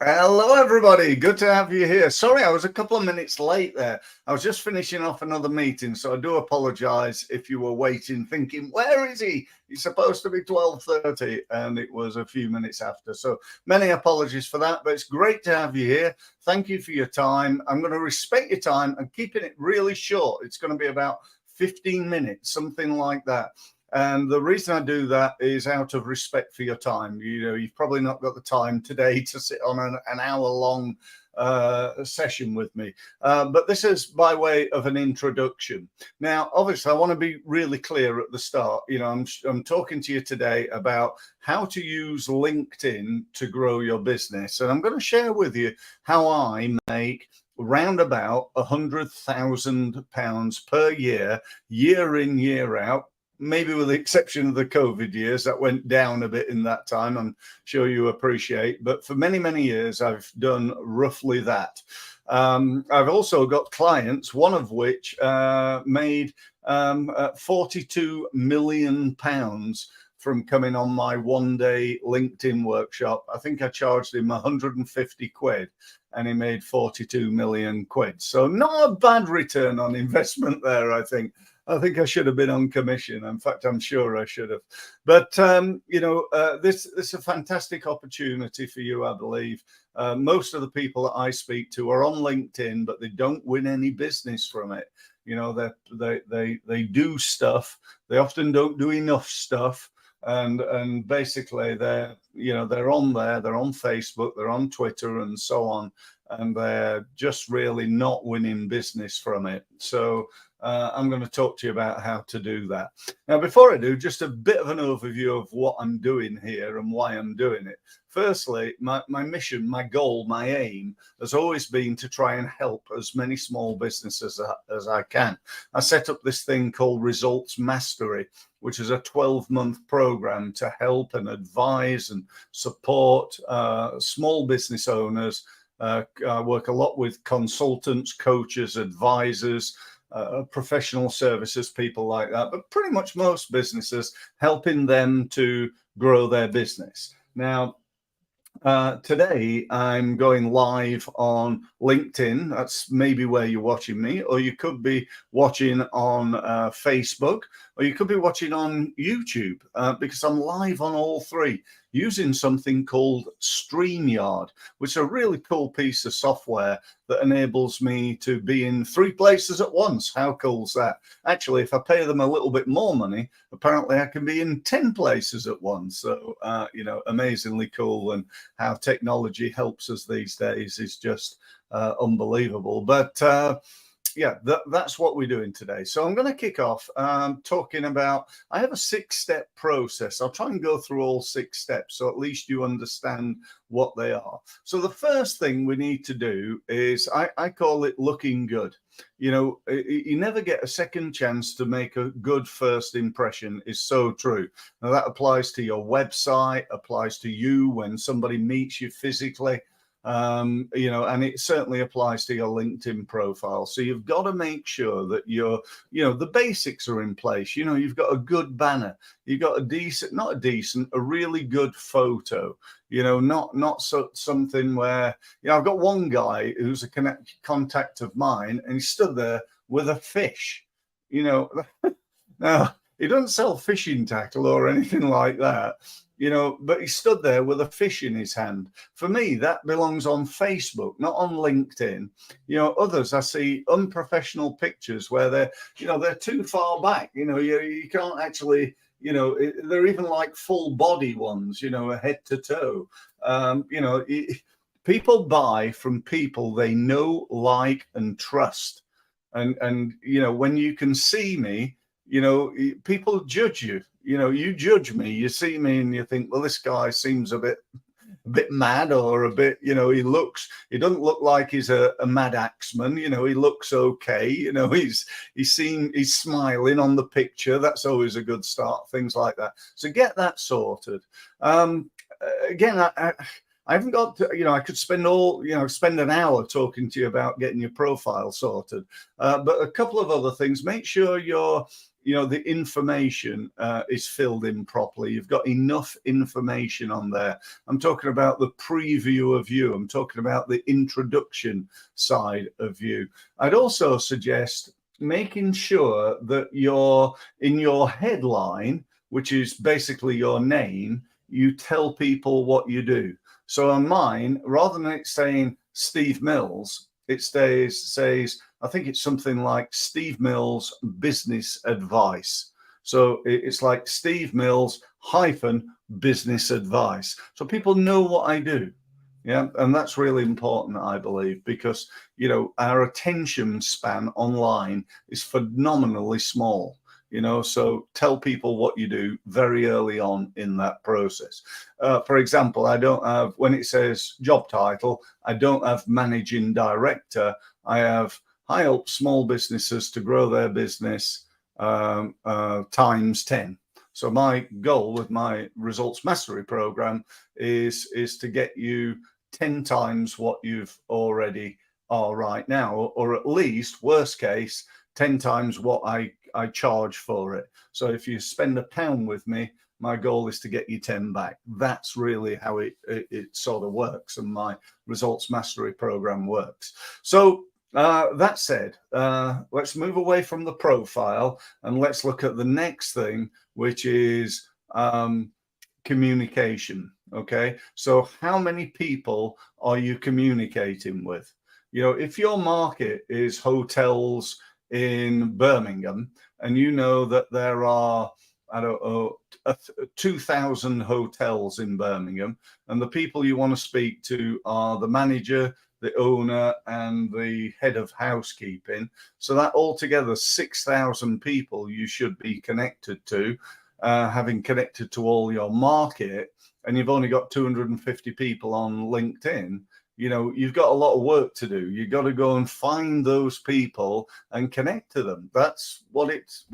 Hello, everybody. Good to have you here. Sorry, I was a couple of minutes late there. I was just finishing off another meeting, so I do apologize if you were waiting, thinking, where is he? He's supposed to be 12:30, and it was a few minutes after. So many apologies for that, but it's great to have you here. Thank you for your time. I'm going to respect your time and keeping it really short. It's going to be about 15 minutes, something like that. And the reason I do that is out of respect for your time. You've probably not got the time today to sit on an hour-long session with me. But this is by way of an introduction. Now, obviously, I want to be really clear at the start. I'm talking to you today about how to use LinkedIn to grow your business. And I'm going to share with you how I make round about £100,000 per year, year in, year out. Maybe with the exception of the COVID years, that went down a bit in that time, I'm sure you appreciate. But for many, many years, I've done roughly that. I've also got clients, one of which made £42 million from coming on my one-day LinkedIn workshop. I think I charged him 150 quid and he made 42 million quid. So not a bad return on investment there, I think. I think I should have been on commission. In fact, I'm sure I should have. But, this is a fantastic opportunity for you, I believe. Most of the people that I speak to are on LinkedIn, but they don't win any business from it. They do stuff. They often don't do enough stuff. And basically they're on there, they're on Facebook, they're on Twitter and so on. And they're just really not winning business from it. So I'm going to talk to you about how to do that. Now, before I do, just a bit of an overview of what I'm doing here and why I'm doing it. Firstly, my mission, my goal, my aim has always been to try and help as many small businesses as I can. I set up this thing called Results Mastery, which is a 12-month program to help and advise and support small business owners. I work a lot with consultants, coaches, advisors, professional services, people like that, but pretty much most businesses, helping them to grow their business. Now, today I'm going live on LinkedIn. That's maybe where you're watching me, or you could be watching on Facebook, or you could be watching on YouTube, because I'm live on all three using something called Streamyard, which is a really cool piece of software that enables me to be in 3 places at once. How cool is that? Actually, if I pay them a little bit more money, apparently I can be in 10 places at once. So, amazingly cool. And how technology helps us these days is just unbelievable. But yeah, that's what we're doing today. So I'm going to kick off talking about, I have a 6-step process. I'll try and go through all 6 steps so at least you understand what they are. So the first thing we need to do is, I call it looking good. You never get a second chance to make a good first impression is so true. Now that applies to your website, applies to you when somebody meets you physically. And it certainly applies to your LinkedIn profile. So you've got to make sure that the basics are in place. You've got a good banner, you've got a really good photo, not something where, I've got one guy who's a contact of mine and he stood there with a fish, now he doesn't sell fishing tackle or anything like that. But he stood there with a fish in his hand. For me, that belongs on Facebook, not on LinkedIn. Others, I see unprofessional pictures where they're too far back. You can't actually, they're even like full body ones, head to toe. People buy from people they know, like, and trust. And when you can see me, people judge you. You judge me, you see me and you think, well, this guy seems a bit mad, or a bit, he doesn't look like he's a mad axeman. He looks okay. He's smiling on the picture. That's always a good start, things like that. So get that sorted. Again, I haven't got to, I could spend an hour talking to you about getting your profile sorted. But a couple of other things, make sure you're the information is filled in properly. You've got enough information on there. I'm talking about the preview of you. I'm talking about the introduction side of you. I'd also suggest making sure that you're in your headline, which is basically your name, you tell people what you do. So on mine, rather than it saying Steve Mills, it says, I think it's something like Steve Mills Business Advice. So it's like Steve Mills - business advice. So people know what I do. Yeah. And that's really important, I believe, because, our attention span online is phenomenally small. So tell people what you do very early on in that process. For example, I don't have, when it says job title, I don't have managing director. I have, I help small businesses to grow their business times 10. So my goal with my results mastery program is to get you 10 times what you've already are right now, or at least, worst case, 10 times what I charge for it. So if you spend £1 with me, my goal is to get you 10 back. That's really how it sort of works, and my results mastery program works. So that said, let's move away from the profile and let's look at the next thing, which is communication. Okay, so how many people are you communicating with? If your market is hotels in Birmingham, and you know that there are, I don't know, 2,000 hotels in Birmingham, and the people you want to speak to are the manager, the owner, and the head of housekeeping. So that altogether 6,000 people you should be connected to, having connected to all your market, and you've only got 250 people on LinkedIn. You've got a lot of work to do. You've got to go and find those people and connect to them. That's what it's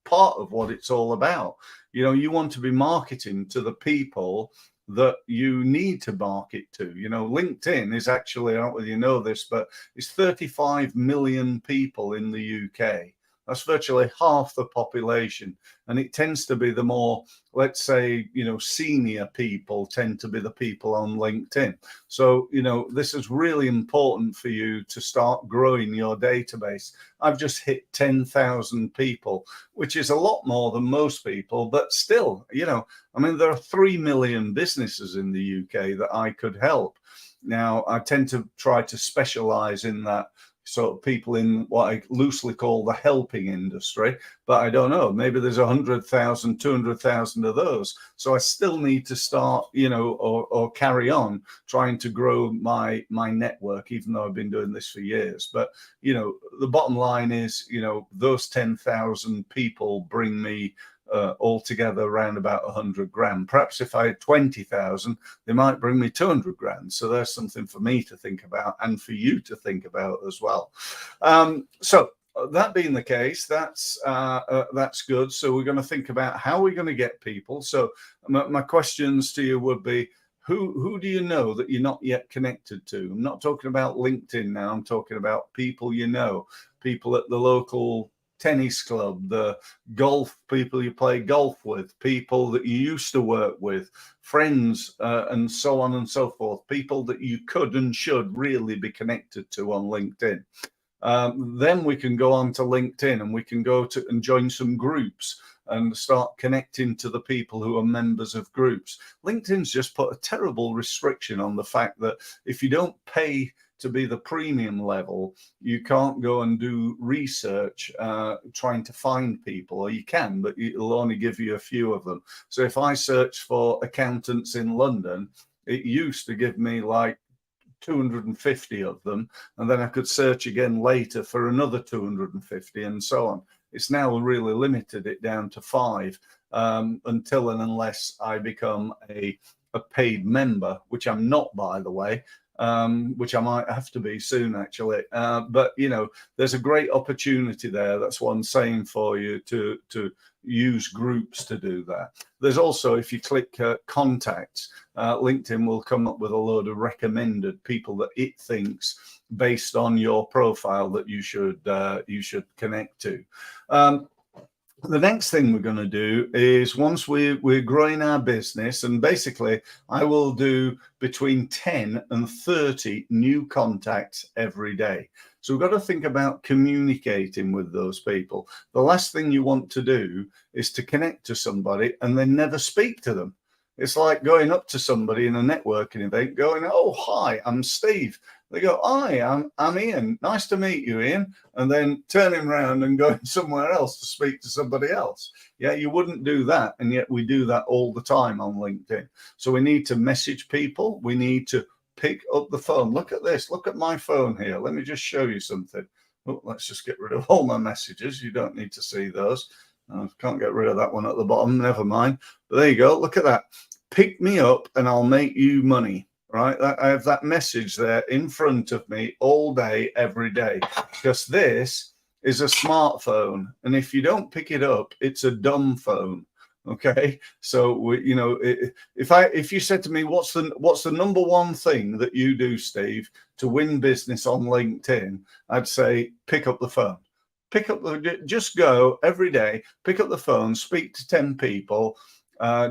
part of what it's all about. You want to be marketing to the people that you need to market to. LinkedIn is actually, I don't know whether you know this, but it's 35 million people in the UK. That's virtually half the population. And it tends to be the more, let's say, senior people tend to be the people on LinkedIn. So, this is really important for you to start growing your database. I've just hit 10,000 people, which is a lot more than most people, but still, there are 3 million businesses in the UK that I could help. Now, I tend to try to specialize in that sort of people in what I loosely call the helping industry, but I don't know, maybe there's 100,000, 200,000 of those. So I still need to start, or carry on trying to grow my network, even though I've been doing this for years. But, the bottom line is, those 10,000 people bring me altogether around about 100 grand. Perhaps if I had 20,000, they might bring me 200 grand. So there's something for me to think about and for you to think about as well. So that being the case, that's good. So we're going to think about how we're going to get people. So my questions to you would be, who do you know that you're not yet connected to? I'm not talking about LinkedIn now. I'm talking about people people at the local tennis club, the golf people you play golf with, people that you used to work with, friends, and so on and so forth, people that you could and should really be connected to on LinkedIn. Then we can go on to LinkedIn and we can go to and join some groups and start connecting to the people who are members of groups. LinkedIn's just put a terrible restriction on the fact that if you don't pay to be the premium level, you can't go and do research trying to find people, or you can, but it'll only give you a few of them. So if I search for accountants in London, it used to give me like 250 of them, and then I could search again later for another 250 and so on. It's now really limited it down to 5 until and unless I become a paid member, which I'm not, by the way. Which I might have to be soon, actually. But, there's a great opportunity there. That's what I'm saying for you, to use groups to do that. There's also, if you click contacts, LinkedIn will come up with a load of recommended people that it thinks, based on your profile, that you should connect to. The next thing we're going to do is once we're growing our business, and basically I will do between 10 and 30 new contacts every day. So we've got to think about communicating with those people. The last thing you want to do is to connect to somebody and then never speak to them. It's like going up to somebody in a networking event going, oh, hi, I'm Steve. They go, hi, I'm Ian. Nice to meet you, Ian. And then turning around and going somewhere else to speak to somebody else. Yeah, you wouldn't do that. And yet we do that all the time on LinkedIn. So we need to message people. We need to pick up the phone. Look at this. Look at my phone here. Let me just show you something. Oh, let's just get rid of all my messages. You don't need to see those. I can't get rid of that one at the bottom. Never mind. But there you go. Look at that. Pick me up and I'll make you money. Right, I have that message there in front of me all day, every day, because this is a smartphone, and if you don't pick it up, it's a dumb phone. Okay, so you know, if you said to me, what's the number one thing that you do, Steve, to win business on LinkedIn? I'd say pick up the phone. Just go every day, pick up the phone, speak to 10 people.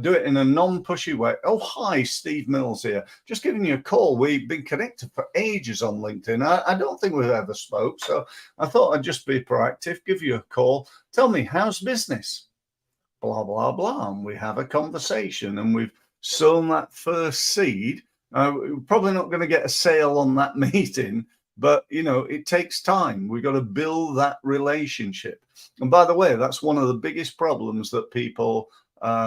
Do it in a non-pushy way. Oh, hi, Steve Mills here. Just giving you a call. We've been connected for ages on LinkedIn. I don't think we've ever spoke, so I thought I'd just be proactive, give you a call. Tell me, how's business? Blah, blah, blah. And we have a conversation, and we've sown that first seed. We're probably not going to get a sale on that meeting, but, you know, it takes time. We've got to build that relationship. And by the way, that's one of the biggest problems that people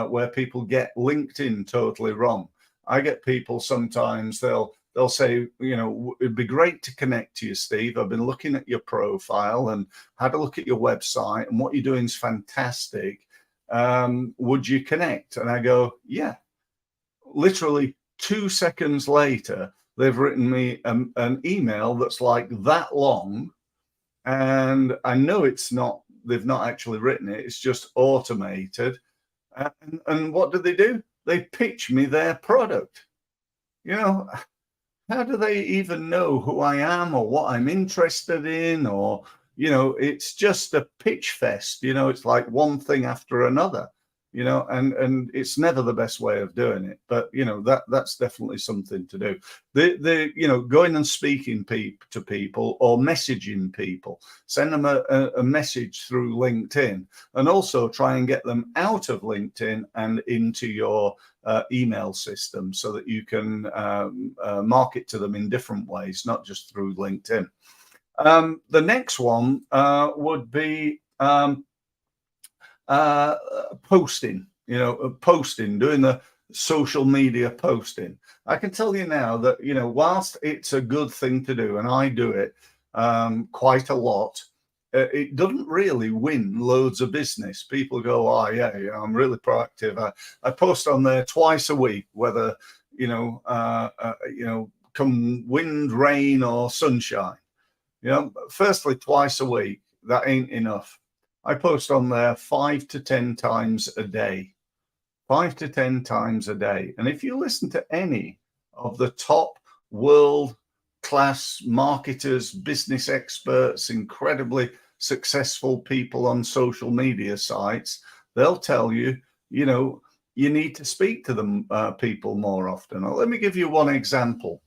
where people get LinkedIn totally wrong. I get people sometimes, they'll say, you know, it'd be great to connect to you, Steve. I've been looking at your profile and had a look at your website, and what you're doing is fantastic. Would you connect? And I go, yeah. Literally 2 seconds later, they've written me an email that's like that long, and I know they've not actually written it. It's just automated. And what do? They pitch me their product. You know, how do they even know who I am or what I'm interested in? Or, you know, it's just a pitch fest. You know, it's like one thing after another, you know, and it's never the best way of doing it. But, you know, that's definitely something to do. You know, going and speaking to people or messaging people, send them a message through LinkedIn, and also try and get them out of LinkedIn and into your email system so that you can market to them in different ways, not just through LinkedIn. The next one would be posting, you know, doing the social media posting. I can tell you now that, you know, whilst it's a good thing to do, and I do it quite a lot, it doesn't really win loads of business. People go, oh yeah, I'm really proactive. I post on there twice a week, whether, you know, come wind, rain, or sunshine. You know, firstly, twice a week, that ain't enough. I post on there 5 to 10 times a day. 5 to 10 times a day. And if you listen to any of the top world-class marketers, business experts, incredibly successful people on social media sites, they'll tell you, you know, you need to speak to them people more often. Now, let me give you one example.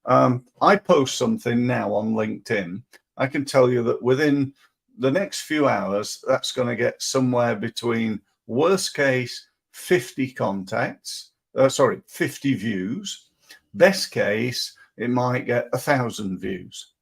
I post something now on LinkedIn. I can tell you that within the next few hours, that's going to get somewhere between, worst case, 50 contacts, 50 views. Best case, it might get 1,000 views.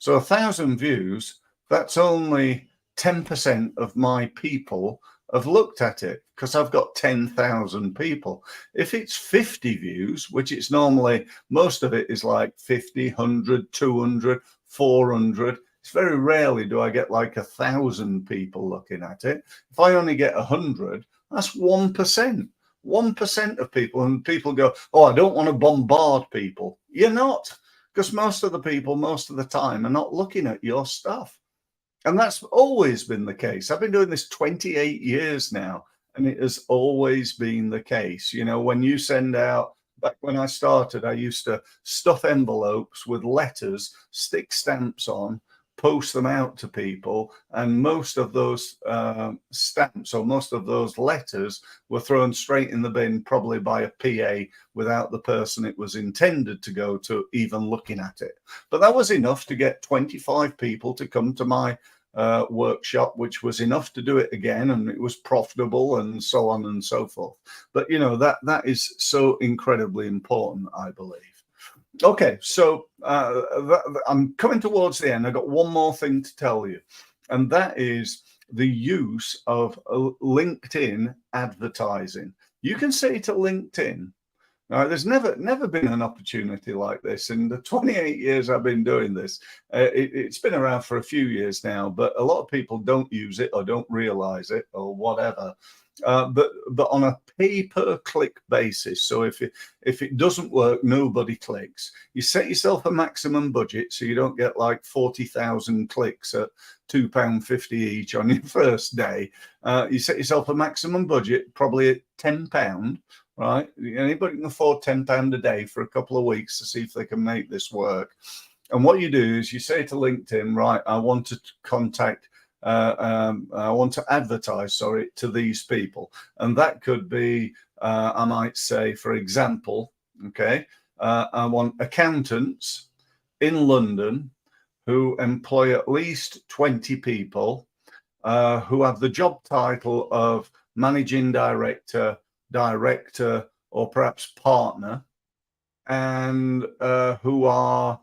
So 1,000 views, that's only 10% of my people have looked at it, because I've got 10,000 people. If it's 50 views, which it's normally, most of it is like 50, 100, 200, 400. It's very rarely do I get like 1,000 people looking at it. If I only get 100, that's 1%. 1% of people, and people go, oh, I don't want to bombard people. You're not, because most of the people, most of the time, are not looking at your stuff. And that's always been the case. I've been doing this 28 years now, and it has always been the case. You know, when you send out, back when I started, I used to stuff envelopes with letters, stick stamps on, post them out to people, and most of those stamps or most of those letters were thrown straight in the bin, probably by a PA, without the person it was intended to go to even looking at it. But that was enough to get 25 people to come to my workshop, which was enough to do it again, and it was profitable, and so on and so forth. But you know, that is so incredibly important, I believe. Okay, so I'm coming towards the end. I've got one more thing to tell you, and that is the use of LinkedIn advertising. You can say to LinkedIn, there's never been an opportunity like this. In the 28 years I've been doing this, it's been around for a few years now, but a lot of people don't use it or don't realize it or whatever. But on a pay-per-click basis, so if it doesn't work, nobody clicks. You set yourself a maximum budget so you don't get like 40,000 clicks at £2.50 each on your first day. You set yourself a maximum budget, probably at £10. Right? Anybody can afford £10 a day for a couple of weeks to see if they can make this work. And what you do is you say to LinkedIn, right, I want to contact, I want to advertise, sorry, to these people. And that could be, I might say, for example, okay, I want accountants in London who employ at least 20 people who have the job title of managing director, or perhaps partner, and who are,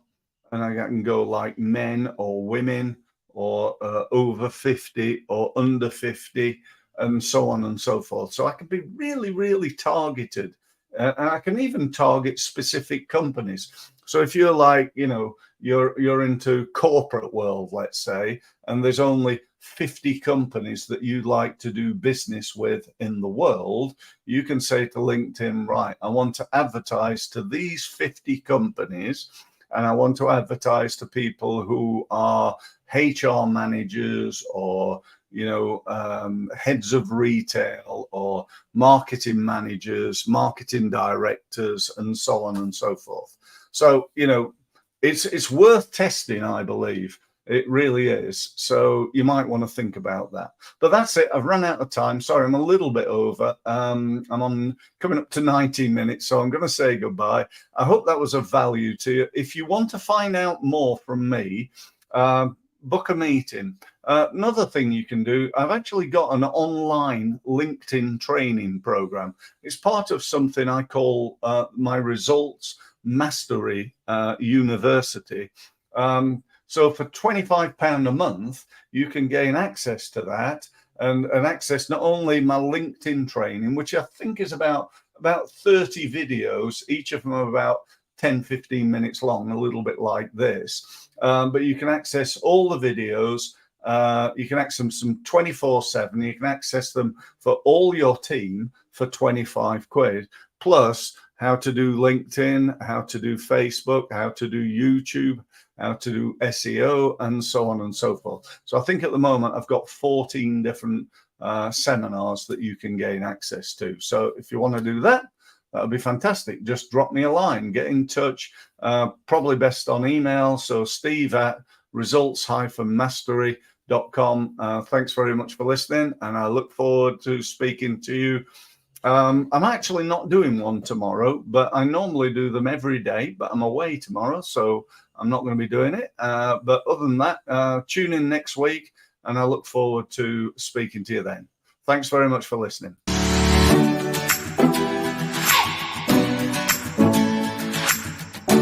and I can go like men or women or over 50 or under 50 and so on and so forth. So I can be really, really targeted, and I can even target specific companies. So if you're like, you know, you're into corporate world, let's say, and there's only 50 companies that you like to do business with in the world, you can say to LinkedIn, right, I want to advertise to these 50 companies, and I want to advertise to people who are HR managers or, you know, heads of retail or marketing managers, marketing directors, and so on and so forth. So, you know, it's worth testing, I believe. It really is. So you might want to think about that. But that's it. I've run out of time. Sorry, I'm a little bit over. I'm on coming up to 19 minutes, so I'm going to say goodbye. I hope that was of value to you. If you want to find out more from me, book a meeting. Another thing you can do, I've actually got an online LinkedIn training program. It's part of something I call my Results Mastery University. So for £25 a month, you can gain access to that and access not only my LinkedIn training, which I think is about 30 videos, each of them are about 10-15 minutes long, a little bit like this. But you can access all the videos. You can access them 24/7. You can access them for all your team for 25 quid, plus how to do LinkedIn, how to do Facebook, how to do YouTube, how to do SEO, and so on and so forth. So I think at the moment I've got 14 different seminars that you can gain access to. So if you want to do that, that'll be fantastic. Just drop me a line, get in touch, probably best on email. So steve@results-mastery.com. Thanks very much for listening, and I look forward to speaking to you. I'm actually not doing one tomorrow, but I normally do them every day, but I'm away tomorrow, so I'm not going to be doing it. But other than that, tune in next week, and I look forward to speaking to you then. Thanks very much for listening.